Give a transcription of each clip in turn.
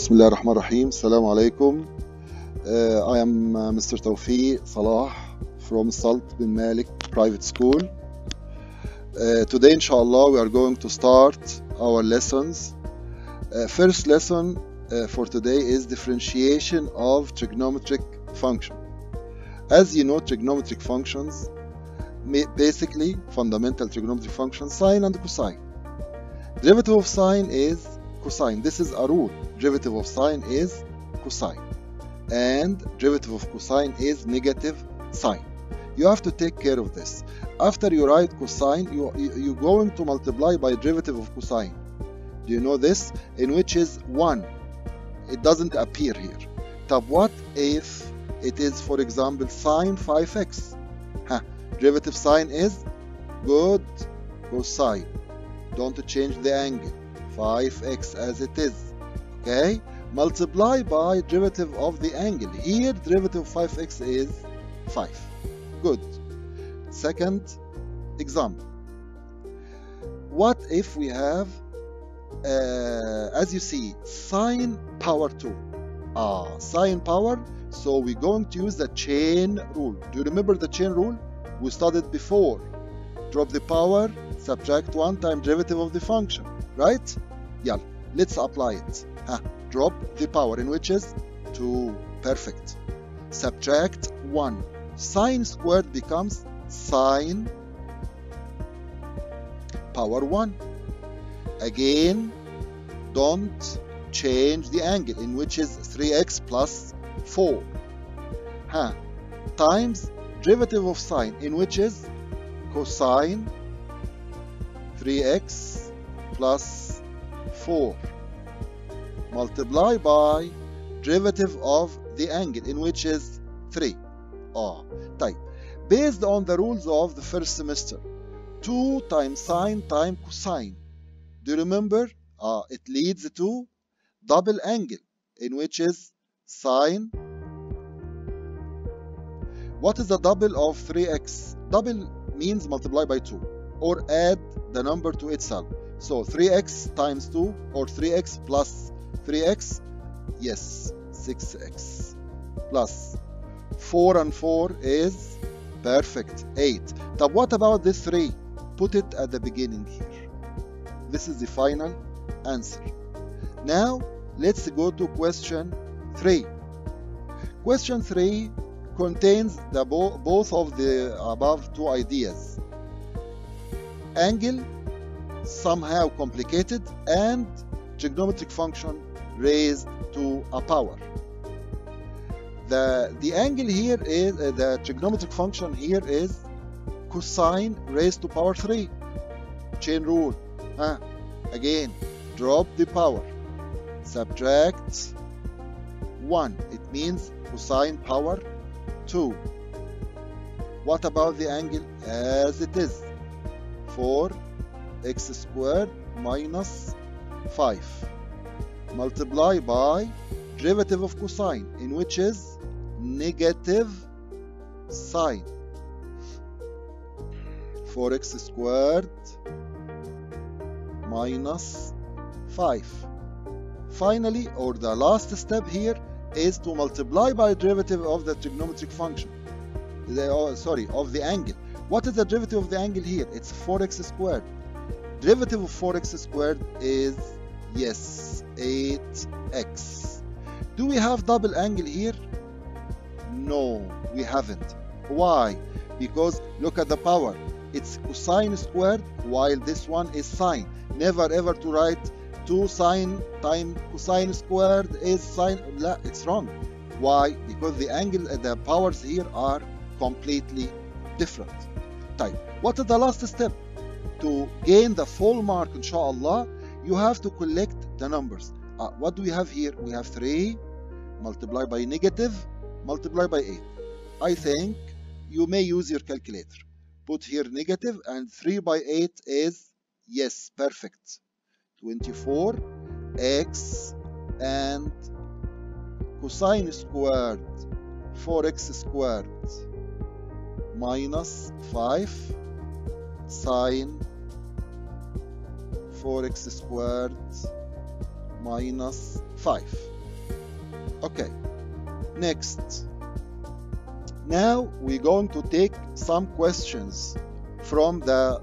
Bismillah ar-Rahman ar-Rahim. Assalamu alaikum. I am Mr. Tawfiq Salah from Salt bin Malik Private School. Today, inshallah, we are going to start our lessons. First lesson for today is differentiation of trigonometric function. As you know, trigonometric functions, basically fundamental trigonometric functions, sine and cosine. Derivative of sine is cosine. This is a rule. Derivative of sine is cosine, and derivative of cosine is negative sine. You have to take care of this. After you write cosine, you're going to multiply by derivative of cosine. Do you know this? In which is 1. It doesn't appear here. So what if it is, for example, sine 5x? Derivative sine is good cosine. Don't change the angle. 5x as it is. Okay? Multiply by derivative of the angle. Here, derivative of 5x is 5. Good. Second example. What if we have, as you see, sine power 2? Sine power. So we're going to use the chain rule. Do you remember the chain rule? We studied before. Drop the power, subtract 1 times derivative of the function. Right? Yeah. Let's apply it. Drop the power, in which is 2. Perfect. Subtract 1. Sine squared becomes sine power 1. Again, don't change the angle, in which is 3x plus 4. Times derivative of sine, in which is cosine 3x plus 4. Multiply by derivative of the angle, in which is 3. Type. Based on the rules of the first semester, 2 times sine times cosine. Do you remember? It leads to double angle, in which is sine. What is the double of 3x? Double means multiply by 2 or add the number to itself. So 3x times 2 or 3x plus 3x, yes, 6x plus 4 and 4 is perfect, 8. Now what about this 3? Put it at the beginning here. This is the final answer. Now let's go to question 3. Question 3 contains the both of the above two ideas. Angle somehow complicated and trigonometric function raised to a power. The angle here is the trigonometric function here is cosine raised to power 3. Chain rule. Again, drop the power. Subtract 1. It means cosine power 2. What about the angle as it is? 4x squared minus 5. Multiply by derivative of cosine, in which is negative sine. 4x squared minus 5. Finally, or the last step here, is to multiply by derivative of the trigonometric function. Of the angle. What is the derivative of the angle here? It's 4x squared. Derivative of 4x squared is, yes, 8x. Do we have double angle here? No, we haven't. Why? Because look at the power. It's cosine squared, while this one is sine. Never ever to write 2 sine times cosine squared is sine. It's wrong. Why? Because the angle, the powers here are completely different. Type. What is the last step? To gain the full mark, inshallah, you have to collect the numbers. What do we have here? We have 3 multiply by negative, multiply by 8. I think you may use your calculator. Put here negative, and 3 by 8 is, yes, perfect. 24x and cosine squared 4x squared minus 5 sine 4x squared minus 5. Okay, next. Now we're going to take some questions from the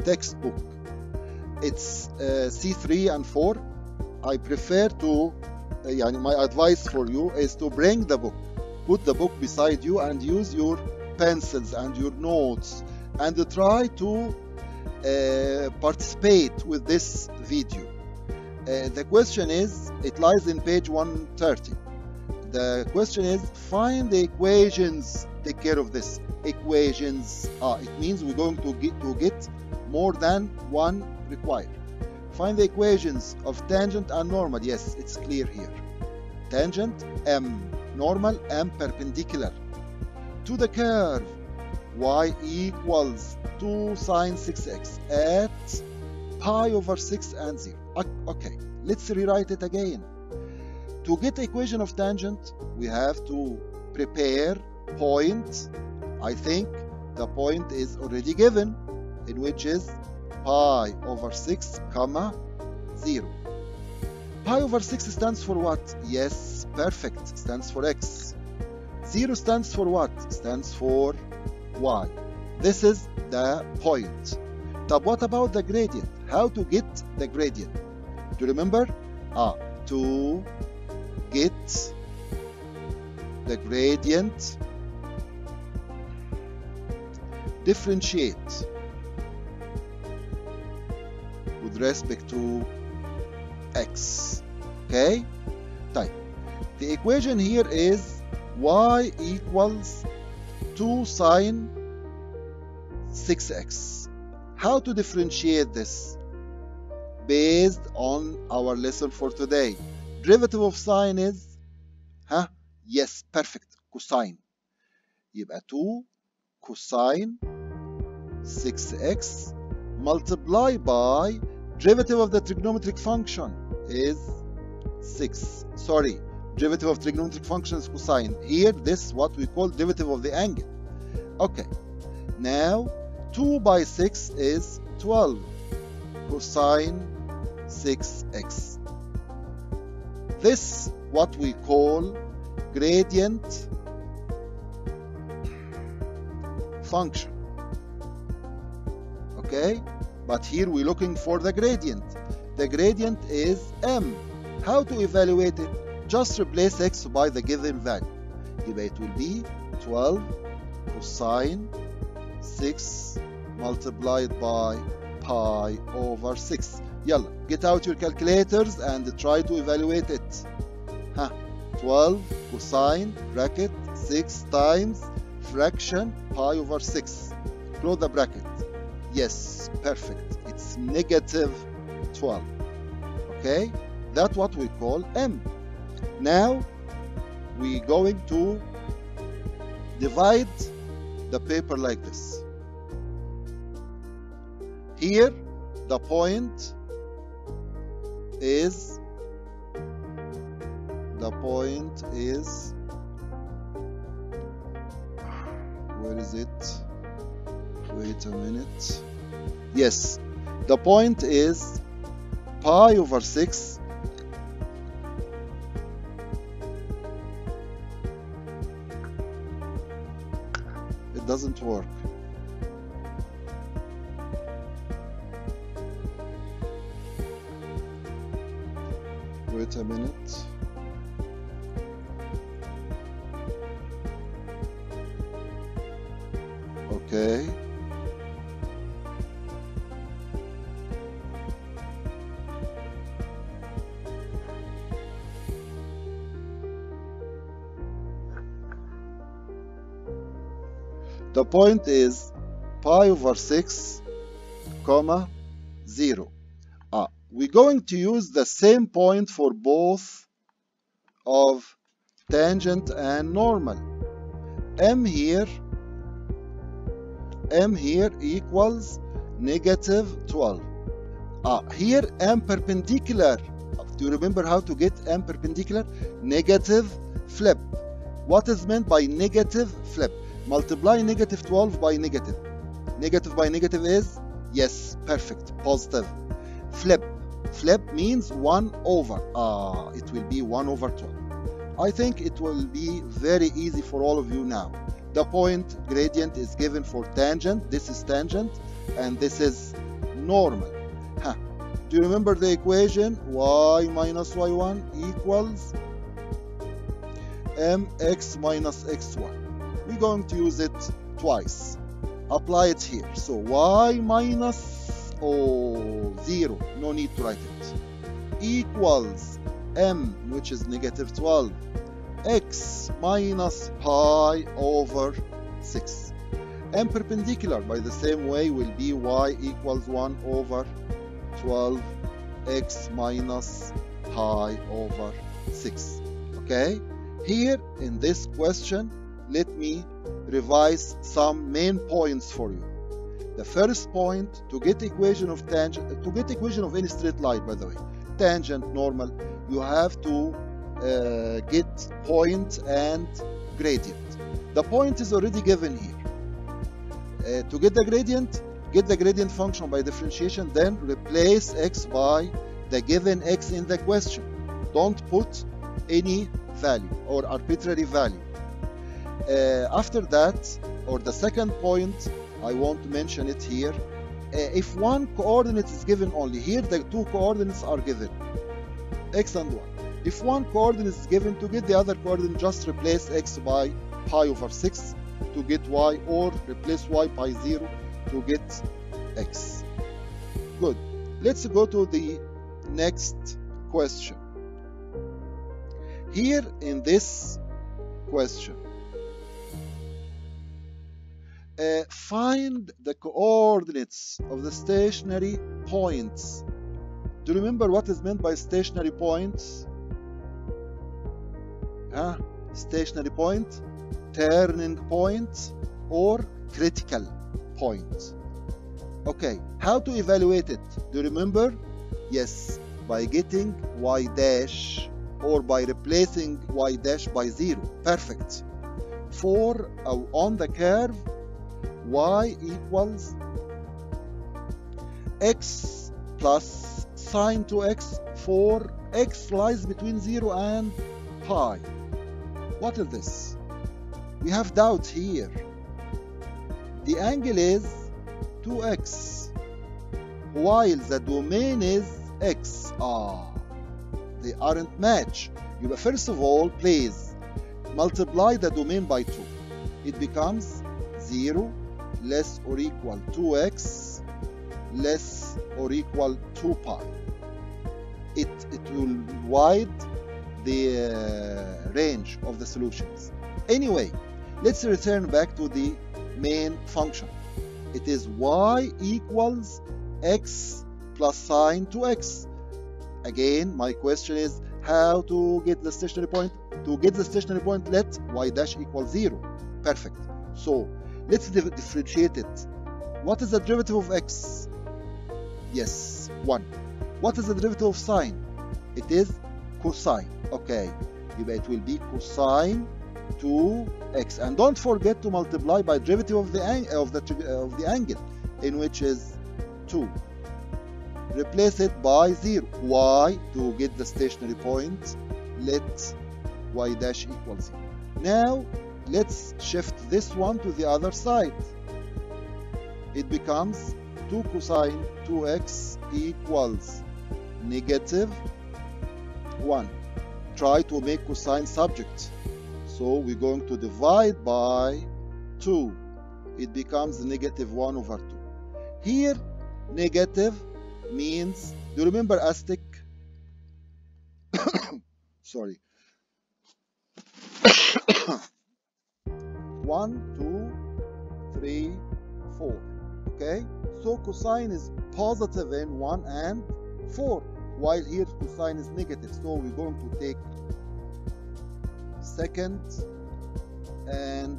textbook. It's C3 and 4. I prefer to, my advice for you is to bring the book. Put the book beside you and use your pencils and your notes and try to participate with this video. The question is, it lies in page 130. The question is, find the equations. Take care of this. Equations. It means we're going to get more than one required. Find the equations of tangent and normal. Yes, it's clear here. Tangent, M. Normal, M perpendicular. To the curve, y equals 2 sine 6x at pi over 6 and 0. Okay, let's rewrite it again. To get the equation of tangent, we have to prepare point. I think the point is already given, in which is pi over 6, comma 0. Pi over 6 stands for what? Yes, perfect, stands for x. 0 stands for what? Stands for y. This is the point. But what about the gradient? How to get the gradient? Do you remember? To get the gradient, differentiate with respect to x. Okay? Type. The equation here is y equals 2 sine 6x. How to differentiate this? Based on our lesson for today. Derivative of sine is, yes, perfect, cosine. يبقى 2 cosine 6x multiplied by derivative of the trigonometric function is 6. Sorry, derivative of trigonometric function is cosine. Here, this is what we call derivative of the angle. Okay, now 2 by 6 is 12 cosine 6x. This what we call gradient function. Okay, but here we're looking for the gradient. The gradient is m. How to evaluate it? Just replace x by the given value. It will be 12 cosine 6 multiplied by pi over 6. Yalla, get out your calculators and try to evaluate it. 12 cosine bracket 6 times fraction pi over 6. Close the bracket. Yes, perfect. It's negative 12. Okay, that's what we call m. Now we're going to divide the paper like this. Here the point is where is it? Wait a minute. Yes, the point is pi over 6 it doesn't work. Wait a minute. Okay. The point is pi over 6, comma 0. We're going to use the same point for both of tangent and normal. M here equals negative 12. Here m perpendicular. Do you remember how to get m perpendicular? Negative flip. What is meant by negative flip? Multiply negative 12 by negative. Negative by negative is, yes, perfect, positive. Flip. Flip means 1 over. It will be 1 over 12. I think it will be very easy for all of you now. The point gradient is given for tangent. This is tangent and this is normal. Do you remember the equation? Y minus y1 equals mx minus x1. We're going to use it twice. Apply it here. So y minus 0, no need to write it, equals m, which is negative 12, x minus pi over 6. M perpendicular by the same way will be y equals 1 over 12 x minus pi over 6. Okay, here in this question, let me revise some main points for you. The first point, to get equation of tangent, to get equation of any straight line, by the way, tangent, normal, you have to get point and gradient. The point is already given here. To get the gradient function by differentiation, then replace x by the given x in the question. Don't put any value or arbitrary value. After that, or the second point, I want to mention it here. If one coordinate is given only, here the two coordinates are given, x and y. If one coordinate is given, to get the other coordinate, just replace x by pi over 6 to get y, or replace y by 0 to get x. Good. Let's go to the next question. Here in this question, find the coordinates of the stationary points. Do you remember what is meant by stationary points? Stationary point, turning point, or critical point. Okay, how to evaluate it? Do you remember? Yes, by getting y dash, or by replacing y dash by 0. Perfect. For on the curve, y equals x plus sine 2x, for x lies between 0 and pi. What is this? We have doubts here. The angle is 2x, while the domain is x. They aren't match. You first of all, please multiply the domain by 2. It becomes 0 less or equal 2x less or equal 2 pi. It will widen the range of the solutions. Anyway, let's return back to the main function. It is y equals x plus sine 2x. Again, my question is how to get the stationary point. To get the stationary point, let y dash equal 0. Perfect. So let's differentiate it. What is the derivative of x? Yes, 1. What is the derivative of sine? It is cosine. Okay, it will be cosine 2x. And don't forget to multiply by derivative of the angle, in which is 2. Replace it by 0. Y, to get the stationary point, let y dash equal 0. Now, let's shift this one to the other side. It becomes 2 cosine 2x equals negative 1. Try to make cosine subject. So we're going to divide by 2. It becomes negative 1 over 2. Here, negative means, do you remember asterisk? Sorry. 1, 2, 3, 4. Okay? So cosine is positive in 1 and 4, while here cosine is negative. So we're going to take second and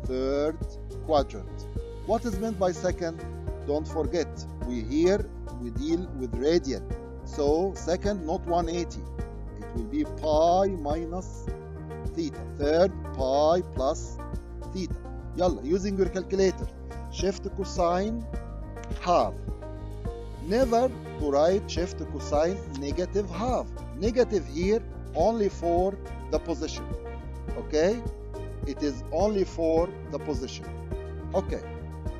third quadrant. What is meant by second? Don't forget, we deal with radian. So second, not 180. It will be pi minus theta. Third, pi plus theta. Yalla, using your calculator, shift cosine half. Never to write shift cosine negative half. Negative here only for the position. Okay, it is only for the position. Okay,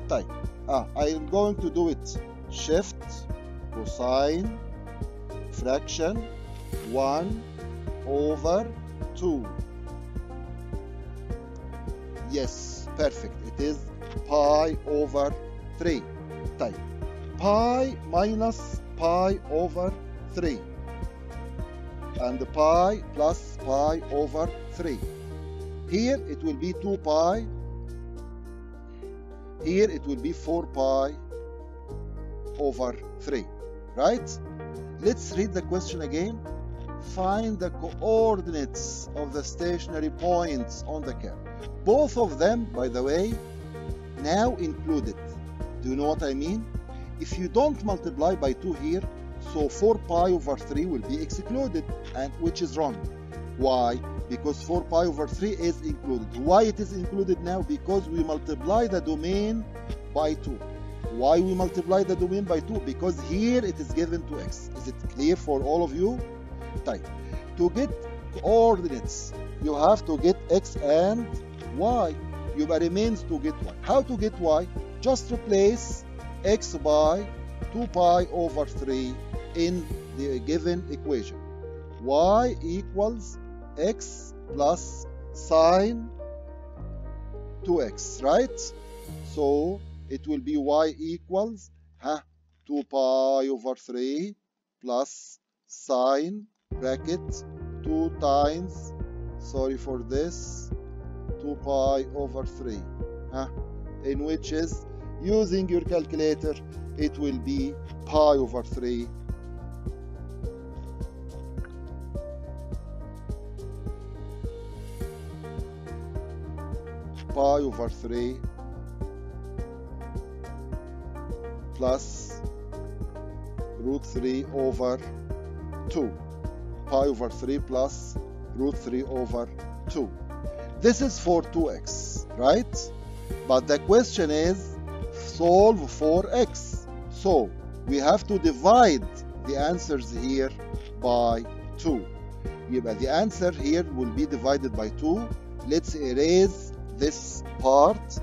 طيب I'm going to do it shift cosine fraction 1 over 2. Yes, perfect. It is pi over 3. طيب pi minus pi over 3 and pi plus pi over 3. Here it will be 2 pi. Here it will be 4 pi over 3, right? Let's read the question again. Find the coordinates of the stationary points on the curve. Both of them, by the way, now included. Do you know what I mean? If you don't multiply by 2 here, so 4 pi over 3 will be excluded, and which is wrong. Why? Because 4 pi over 3 is included. Why it is included now? Because we multiply the domain by 2. Why we multiply the domain by 2? Because here it is given to x. Is it clear for all of you? Type. To get coordinates, you have to get x and y. يبقى remains to get y. How to get y? Just replace x by 2 pi over 3 in the given equation. Y equals x plus sine 2x, right? So it will be y equals 2 pi over 3 plus sine bracket 2 times, sorry for this, 2 pi over 3, in which is, using your calculator, it will be pi over 3 pi over 3 plus root 3 over 2. Pi over 3 plus root 3 over 2. This is for 2x, right? But the question is solve for x. So we have to divide the answers here by 2. يبقى the answer here will be divided by 2. Let's erase this part.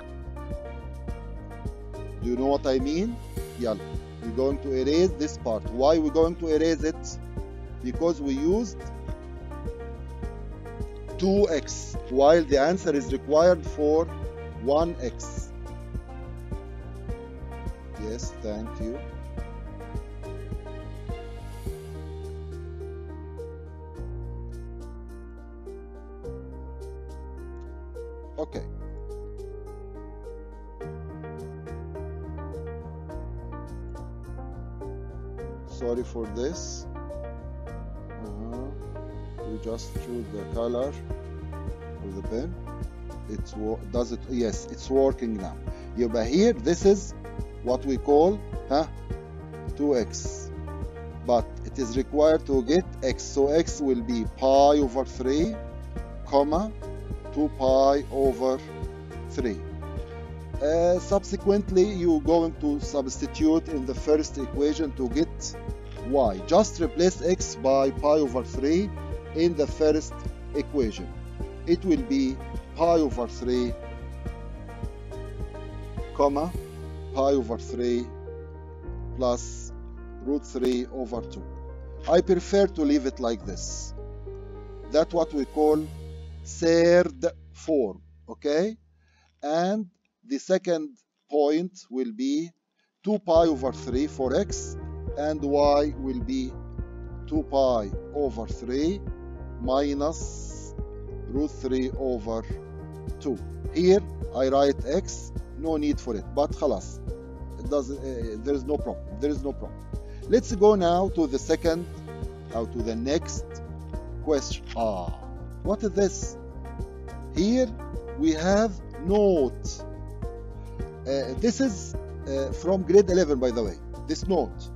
Do you know what I mean? يلا. We're going to erase this part. Why we're going to erase it? Because we used 2x while the answer is required for 1x. Yes, thank you. Okay. Sorry for this. We just choose the color of the pen. Does it? Yes, it's working now. يبقى here, this is what we call 2x, but it is required to get x. So x will be pi over 3, comma 2 pi over 3. Subsequently, you're going to substitute in the first equation to get y. Just replace x by pi over 3 in the first equation. It will be pi over 3, comma pi over 3 plus root 3 over 2. I prefer to leave it like this. That's what we call third form, okay? And the second point will be 2 pi over 3 for x, and y will be 2 pi over 3 minus root 3 over 2. Here I write x, no need for it, but خلاص, it doesn't, there is no problem. There is no problem. Let's go now to the second, to the next question. What is this? Here we have note. This is from grade 11, by the way. This note.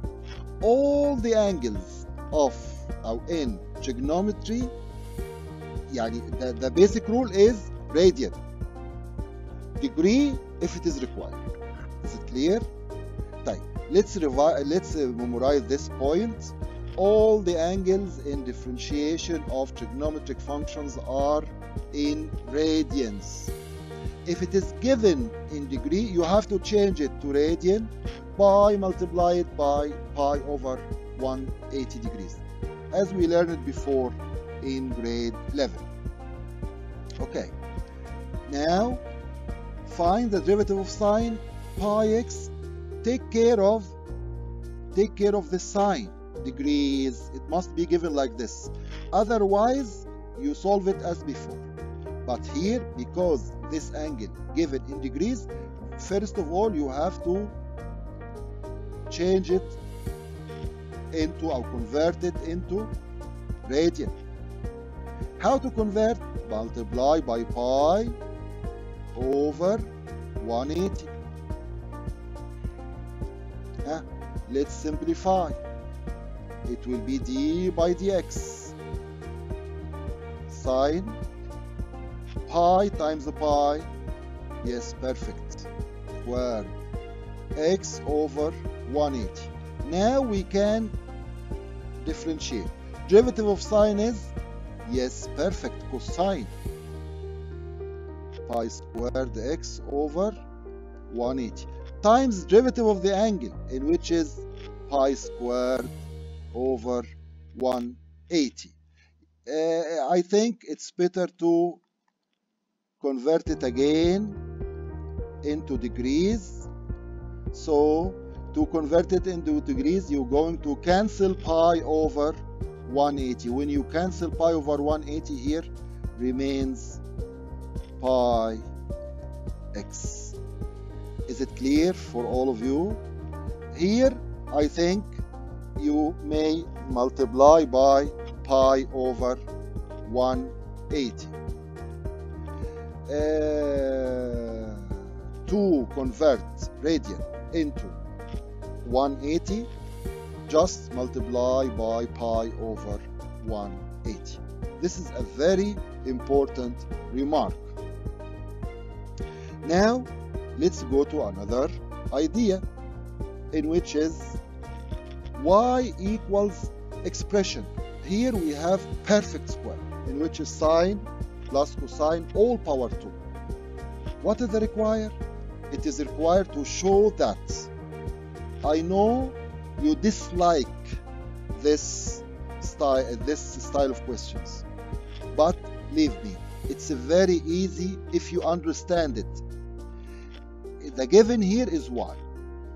All the angles of in trigonometry, the basic rule is radian. Degree if it is required. Is it clear? طيب, let's memorize this point. all the angles in differentiation of trigonometric functions are in radians. If it is given in degree, you have to change it to radian by multiply it by pi over 180 degrees, as we learned before in grade 11. Okay, now find the derivative of sine pi x. Take care of the sign. Degrees, it must be given like this, otherwise you solve it as before. But here, because this angle given in degrees, first of all you have to change it into or convert it into radian. How to convert? Multiply by pi over 180. Let's simplify. It will be d by dx. Sine pi times the pi, yes, perfect, square x over 180. Now we can differentiate. Derivative of sine is, yes, perfect, cosine pi squared x over 180 times derivative of the angle, in which is pi squared over 180. I think it's better to convert it again into degrees. So to convert it into degrees, you're going to cancel pi over 180. When you cancel pi over 180, here remains pi x. Is it clear for all of you? Here, I think you may multiply by pi over 180. To convert radian into 180, just multiply by pi over 180. This is a very important remark. Now, let's go to another idea, in which is y equals expression. Here we have perfect square, in which is sine plus cosine all power 2. What is the required? It is required to show that. I know you dislike this style of questions, but believe me, it's very easy if you understand it. The given here is y.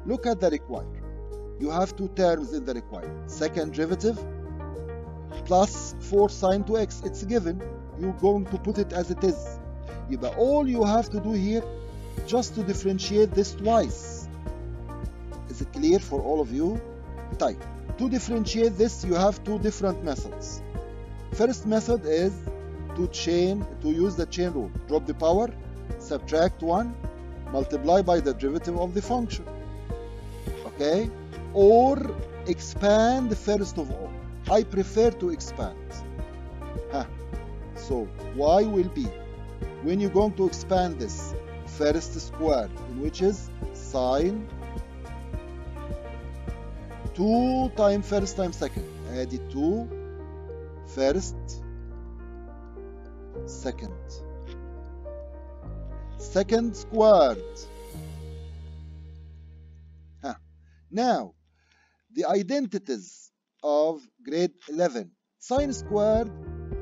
Look at the required. You have two terms in the required. Second derivative plus 4 sine 2x. It's given. You're going to put it as it is. But all you have to do here, just to differentiate this twice. Is it clear for all of you? Type. To differentiate this, you have two different methods. First method is to use the chain rule. Drop the power, subtract 1, multiply by the derivative of the function. Okay? Or expand first of all. I prefer to expand. So y will be, when you're going to expand this, first square, in which is sine 2 times first times second. Add it 2 first, second. Second squared. Now, the identities of grade 11. Sine squared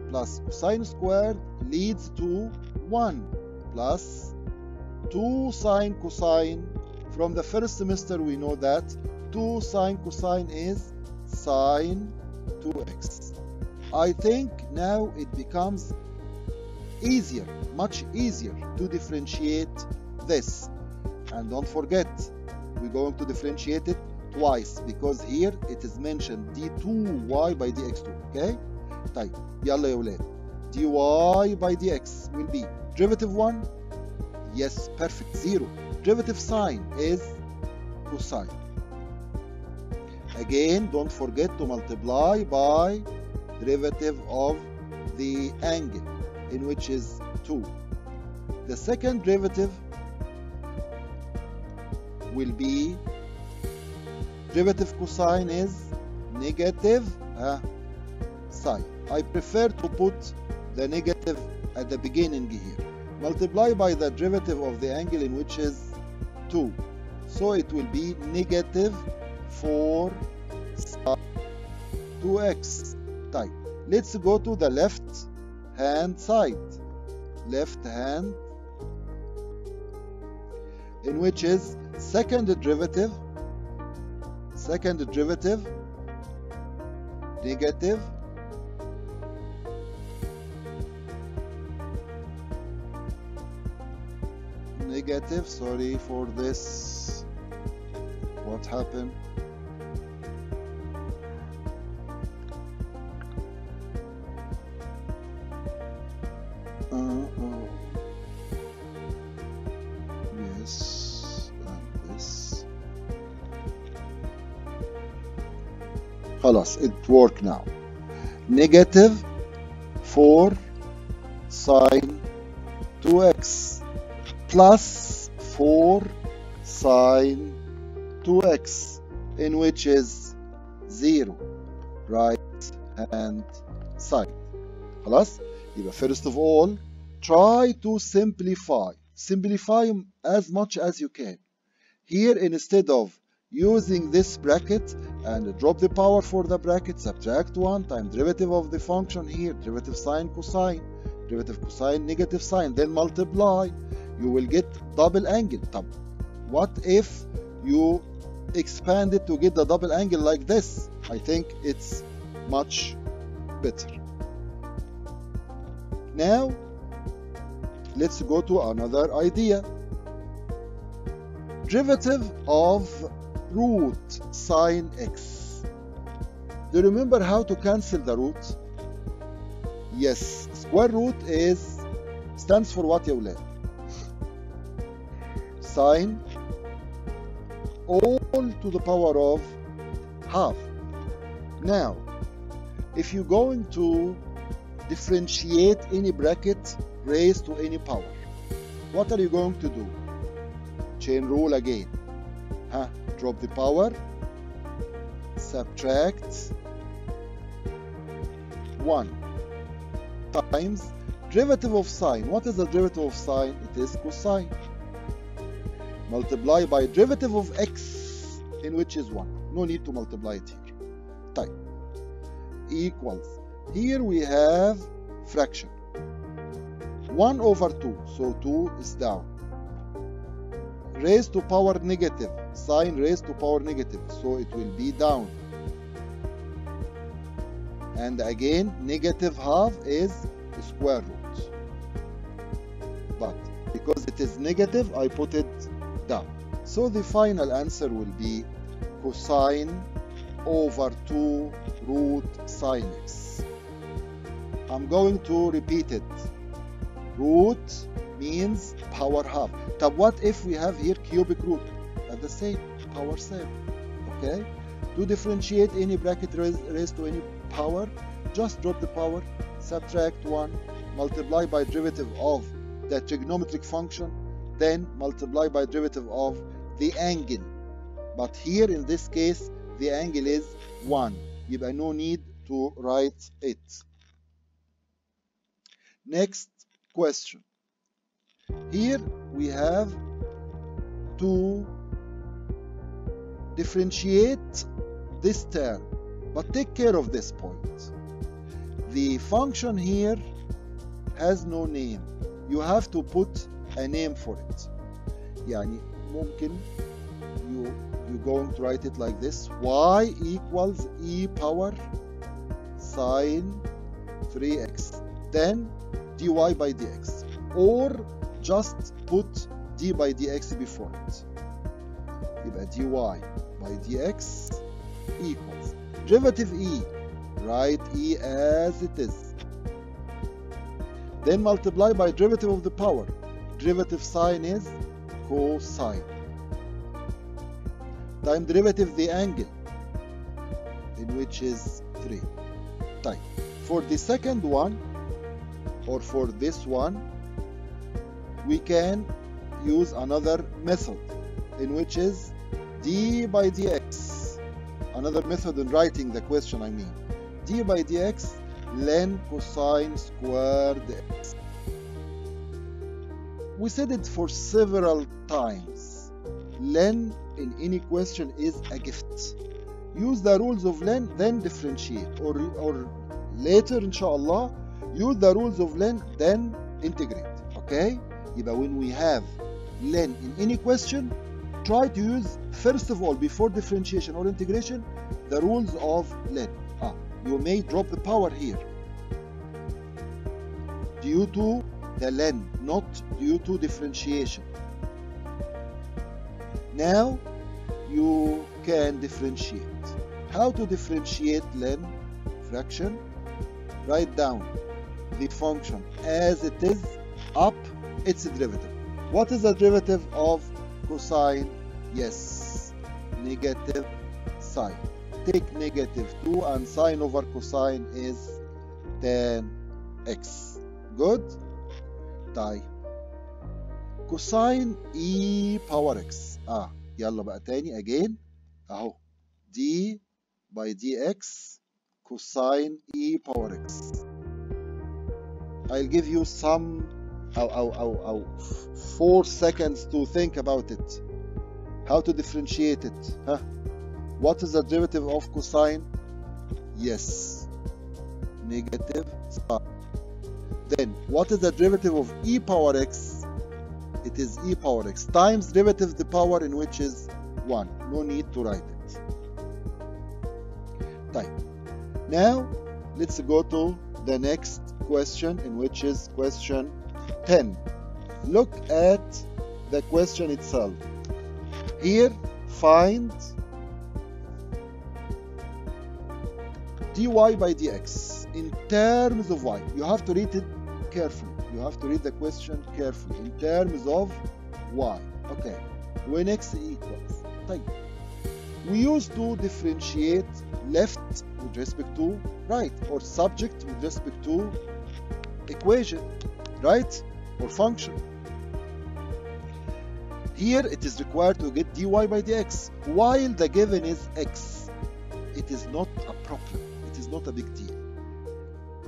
plus cosine squared leads to 1 plus 2 sine cosine. From the first semester we know that 2 sine cosine is sine 2x. I think now it becomes easier, much easier to differentiate this. And don't forget, we're going to differentiate it twice, because here it is mentioned d2y by dx2. Okay? طيب يلا يا ولاد. dy by dx will be derivative 1. Yes, perfect. 0. Derivative sign is cosine. Again, don't forget to multiply by derivative of the angle, in which is 2. The second derivative will be derivative cosine is negative sine. I prefer to put the negative at the beginning here. Multiply by the derivative of the angle in which is 2. So it will be negative 4 sine 2x. Type. Let's go to the left hand side. Left hand, in which is second derivative, negative, sorry for this, what happened? Yes, and this. خلاص, it worked now. Negative 4 sine 2x plus 4 sine 2x, in which is 0 right hand side. خلاص. يبقى first of all try to simplify as much as you can. Here, instead of using this bracket and drop the power for the bracket, subtract 1 times derivative of the function here, derivative sine cosine, derivative cosine negative sine, then multiply, you will get double angle. What if you expand it to get the double angle like this? I think it's much better. Now let's go to another idea. Derivative of root sine x. Do you remember how to cancel the root? Yes, square root stands for what يا ولاد? Sine all to the power of half. Now, if you're going to differentiate any bracket raised to any power, what are you going to do? Chain rule again. Drop the power, subtract 1 times derivative of sine. What is the derivative of sine? It is cosine. Multiply by derivative of x, in which is 1. No need to multiply it here. Type. Equals. Here we have fraction. 1 over 2. So 2 is down. Raised to power negative. Sine raised to power negative. So it will be down. And again, negative half is square root. But because it is negative, I put it down. So the final answer will be cosine over 2 root sine x. I'm going to repeat it. Root means power half. What if we have here cubic root? At the same, power same. Okay? To differentiate any bracket raised to any power, just drop the power, subtract 1, multiply by derivative of the trigonometric function, then multiply by derivative of the angle. But here in this case, the angle is 1. يبقى no need to write it. Next question. Here we have to differentiate this term, but take care of this point. The function here has no name. You have to put a name for it. يعني ممكن you're going to write it like this: y equals e power sine 3x, then dy by dx, or just put d by dx before it. يبقى dy by dx equals derivative e, write e as it is, then multiply by derivative of the power. Derivative sine is cosine, time derivative the angle, in which is 3. Time. For the second one, or for this one, we can use another method, in which is d by dx. Another method in writing the question, I mean. d by dx ln cosine squared x. We said it for several times. Ln in any question is a gift. Use the rules of ln, then differentiate. Or later, inshallah, use the rules of ln, then integrate. Okay? يبقى when we have ln in any question, try to use, first of all, before differentiation or integration, the rules of ln. You may drop the power here due to the ln, not due to differentiation. Now you can differentiate. How to differentiate ln fraction? Write down the function as it is up its derivative. What is the derivative of cosine? Yes, negative sine. Take negative 2 and sine over cosine is 10x. Good? طيب cosine e power x. يلا بقى تاني again اهو d by dx cosine e power x. I'll give you some 4 seconds to think about it. How to differentiate it? What is the derivative of cosine? Yes, negative sine. Then what is the derivative of e power x? It is e power x times derivative the power in which is 1. No need to write it. Type. Now let's go to the next question, in which is question 10. Look at the question itself. Here find dy by dx in terms of y. You have to read it carefully. You have to read the question carefully. In terms of y. Okay. When x equals. طيب. We used to differentiate left with respect to right, or subject with respect to equation, right? Or function. Here it is required to get dy by dx, while the given is x. It is not a problem. It is not a big deal.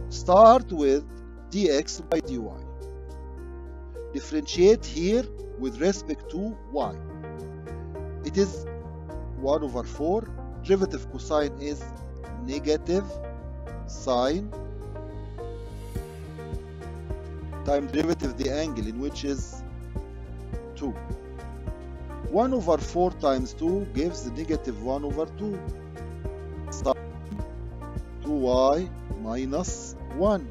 Start with dx by dy. Differentiate here with respect to y. It is 1 over 4. Derivative cosine is negative sine times derivative the angle, in which is 2. 1 over 4 times 2 gives the negative 1 over 2. Sine 2y minus 1.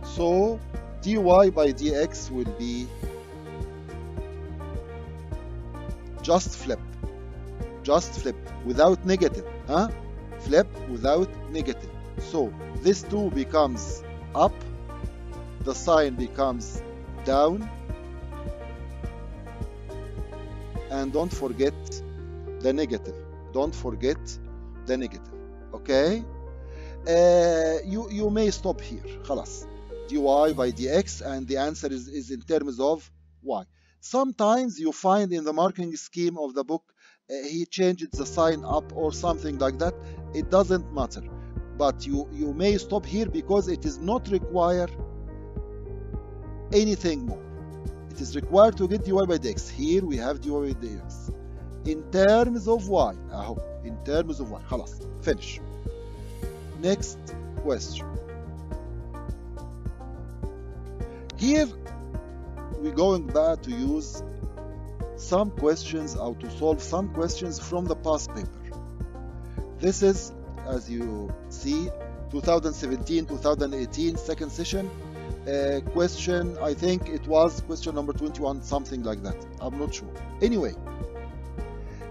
So dy by dx will be just flip without negative. Flip without negative. So this 2 becomes up, the sign becomes down, and don't forget the negative. Don't forget the negative. Okay? You may stop here. خلاص. dy by dx, and the answer is in terms of y. Sometimes you find in the marking scheme of the book he changed the sign up or something like that. It doesn't matter. But you may stop here because it is not required anything more. It is required to get dy by dx. Here we have dy by dx. In terms of y. In terms of y. خلاص. Finish. Next question. Here we're going back to use some questions, or to solve some questions from the past paper. This is, as you see, 2017-2018 second session. Question, I think it was question number 21, something like that. I'm not sure. Anyway,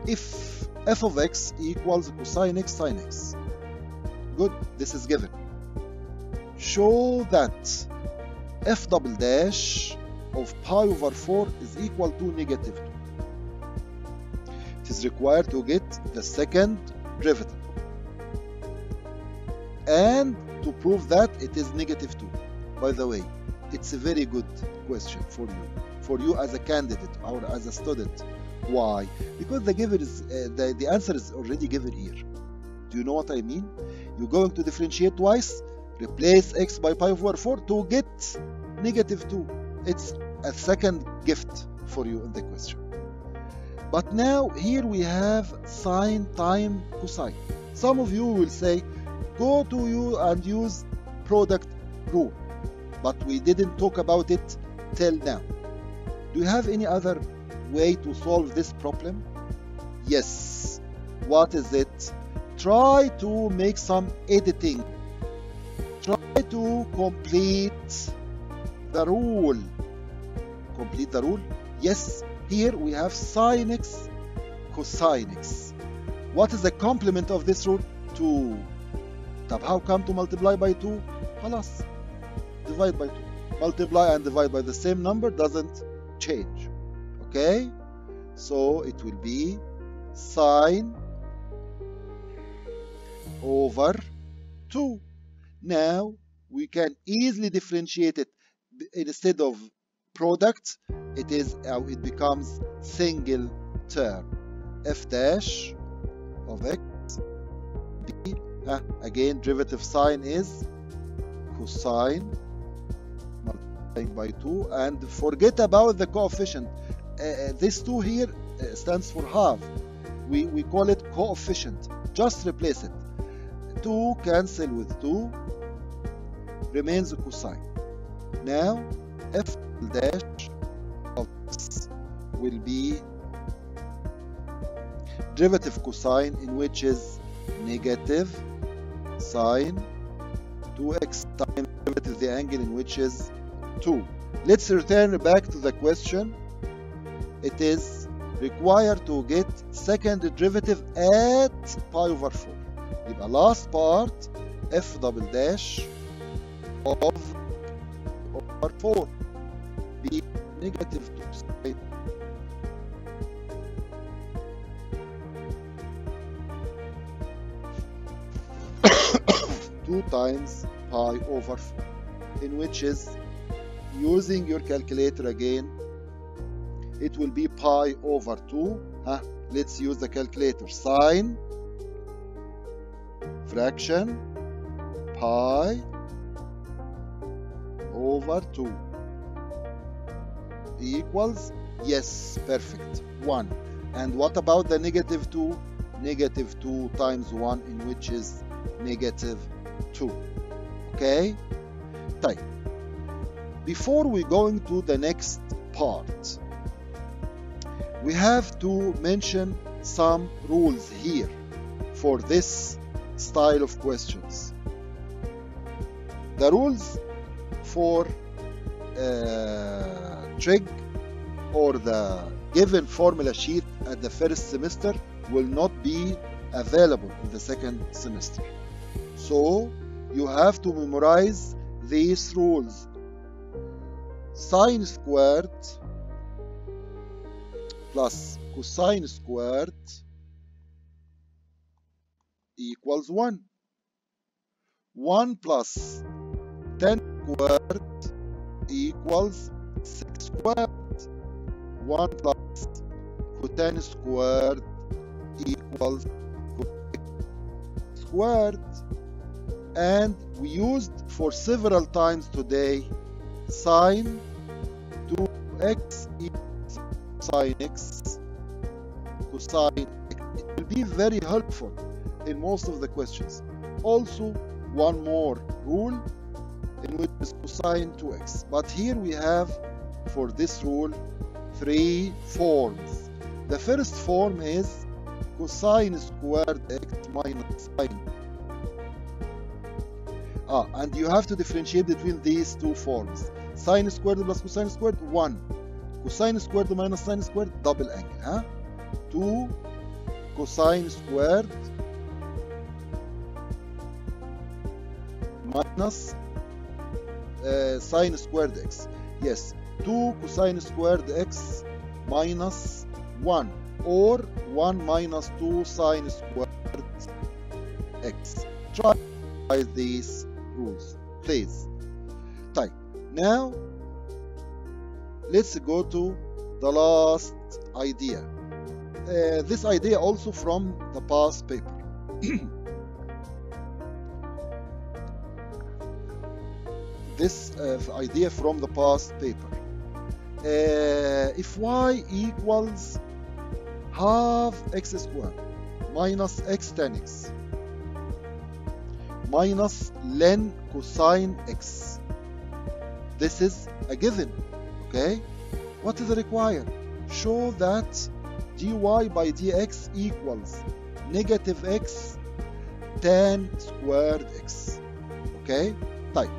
if f of x equals cosine x sin x. Good, this is given. Show that f double dash of pi over 4 is equal to negative 2. It is required to get the second derivative and to prove that it is negative 2. By the way, it's a very good question for you as a candidate or as a student. Why? Because the given is the answer is already given here. Do you know what I mean? You're going to differentiate twice, replace x by pi over 4 to get negative 2. It's a second gift for you in the question. But now here we have sine time cosine. Some of you will say, go to you and use product rule. But we didn't talk about it till now. Do you have any other way to solve this problem? Yes. What is it? Try to make some editing. Try to complete the rule. Complete the rule? Yes. Here we have sin x, cosine x. What is the complement of this rule? 2. طب how come to multiply by 2? خلاص. Divide by 2. Multiply and divide by the same number doesn't change. Okay? So it will be sine over 2. Now we can easily differentiate it. Instead of product, it becomes single term. F dash of x b. Again, derivative sign is cosine multiplying by 2, and forget about the coefficient. This 2 here stands for half. We call it coefficient. Just replace it. 2 cancel with 2, remains cosine. Now f dash of x will be derivative cosine, in which is negative sine 2x times derivative the angle, in which is 2. Let's return back to the question. It is required to get second derivative at pi over 4. The last part, f double dash of over 4 be negative 2 sine 2 times pi over 4, in which is, using your calculator again, it will be pi over 2. Let's use the calculator. Sine fraction pi over 2 equals, yes, perfect, 1. And what about the negative 2? Negative 2 times 1, in which is negative 2. Okay? Type. Before we go into the next part, we have to mention some rules here for this style of questions. The rules for trig or the given formula sheet at the first semester will not be available in the second semester. So you have to memorize these rules. Sine squared plus cosine squared equals 1. 1 plus 10 squared equals 6 squared. 1 plus cotangent squared equals cosecant squared. And we used for several times today sine 2x equals sine x cosine x. It will be very helpful in most of the questions. Also, one more rule, in which is cosine 2x. But here we have, for this rule, 3 forms. The first form is cosine squared x minus sine. And you have to differentiate between these two forms. Sine squared plus cosine squared, 1. Cosine squared minus sine squared, double angle. 2 cosine squared minus sine squared x. Yes, 2 cosine squared x minus 1, or 1 minus 2 sine squared x. Try these rules, please. Type. Now, let's go to the last idea. This idea also from the past paper. this idea from the past paper. If y equals half x squared minus x tan x minus len cosine x, this is a given, okay? What is required? Show that dy by dx equals negative x tan squared x, okay? طيب,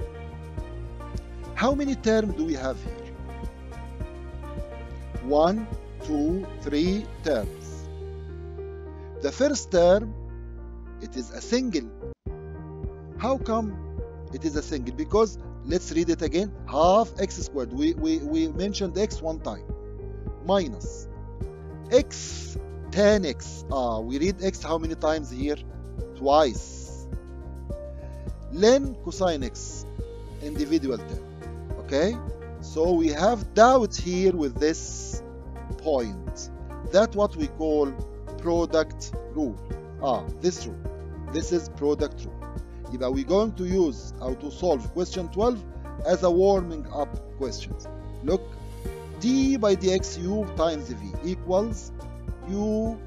how many terms do we have here? 1, 2, 3 terms. The first term, it is a single. How come it is a single? Because let's read it again. Half x squared. We mentioned x one time. Minus x tan x. We read x how many times here? Twice. Len cosine x. Individual term. Okay? So we have doubt here with this point. That's what we call product rule. This rule. This is product rule. We're going to use how to solve question 12 as a warming up question. Look, d by dx u times v equals u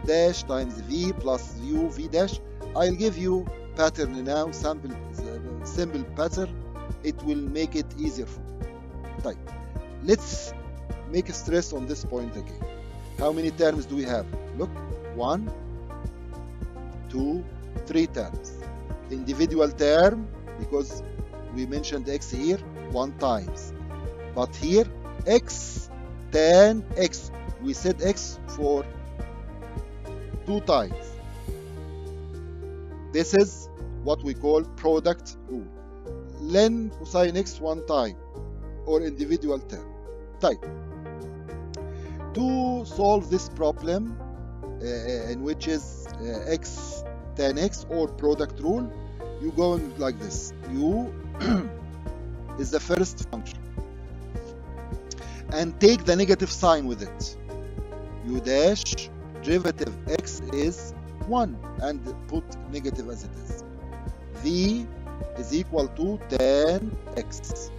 dash times v plus u v dash. I'll give you pattern now, simple pattern. It will make it easier for you. Right. Let's make a stress on this point again. How many terms do we have? Look, 1, 2, 3 terms. Individual term, because we mentioned x here 1 times, but here x tan x, we said x for 2 times. This is what we call product rule. Len cosine x 1 time, or individual term. Type. To solve this problem, in which is x tan x or product rule, you going like this. U is the first function, and take the negative sign with it. U dash derivative x is 1, and put negative as it is. V is equal to tan x.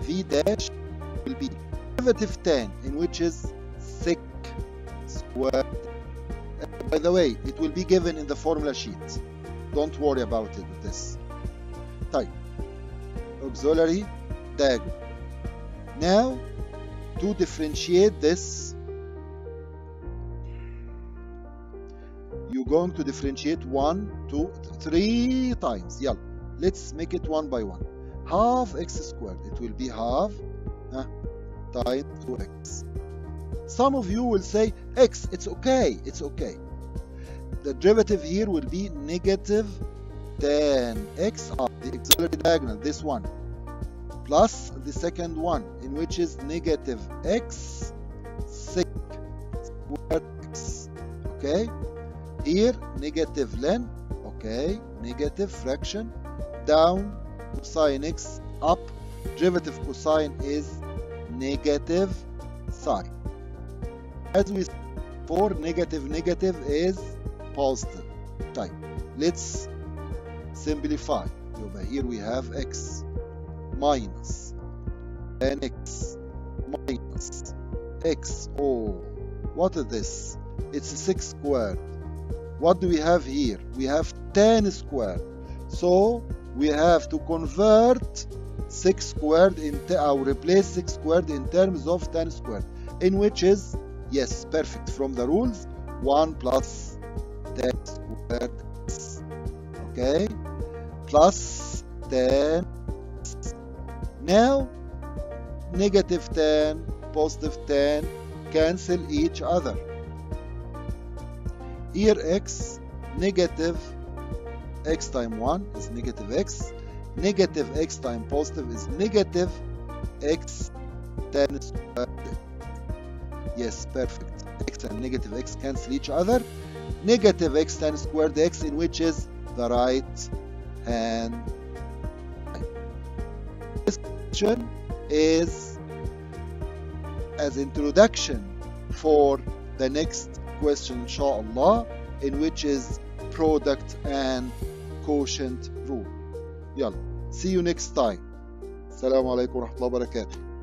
V dash will be derivative tan, in which is sec squared. By the way, it will be given in the formula sheet. Don't worry about it with this. Type auxiliary diagonal. Now, to differentiate this, you're going to differentiate 1, 2, 3 times. Yeah, let's make it one by one. Half x squared, it will be half times 2x. Some of you will say x, it's okay, it's okay. The derivative here will be negative tan x of the auxiliary diagonal, this one, plus the second one, in which is negative x sec squared x. Okay, here negative len, okay, negative fraction, down cosine x, up derivative cosine is negative sine. As we said before, negative is positive. Type. Let's simplify. Over here we have x minus tan x minus x. What is this? It's 6 squared. What do we have here? We have tan squared. So we have to convert 6 squared into, or replace 6 squared in terms of tan squared, in which is, yes, perfect from the rules, 1 plus tan squared x. Okay, plus tan. Now negative tan, positive tan cancel each other. Here x, negative x times 1 is negative x. Negative x times positive is negative x tan squared. Yes, perfect. X and negative x cancel each other. Negative x tan squared x, in which is the right hand. This question is as introduction for the next question, inshallah, in which is product and quotient rule. Yalla. See you next time. السلام عليكم ورحمة الله وبركاته.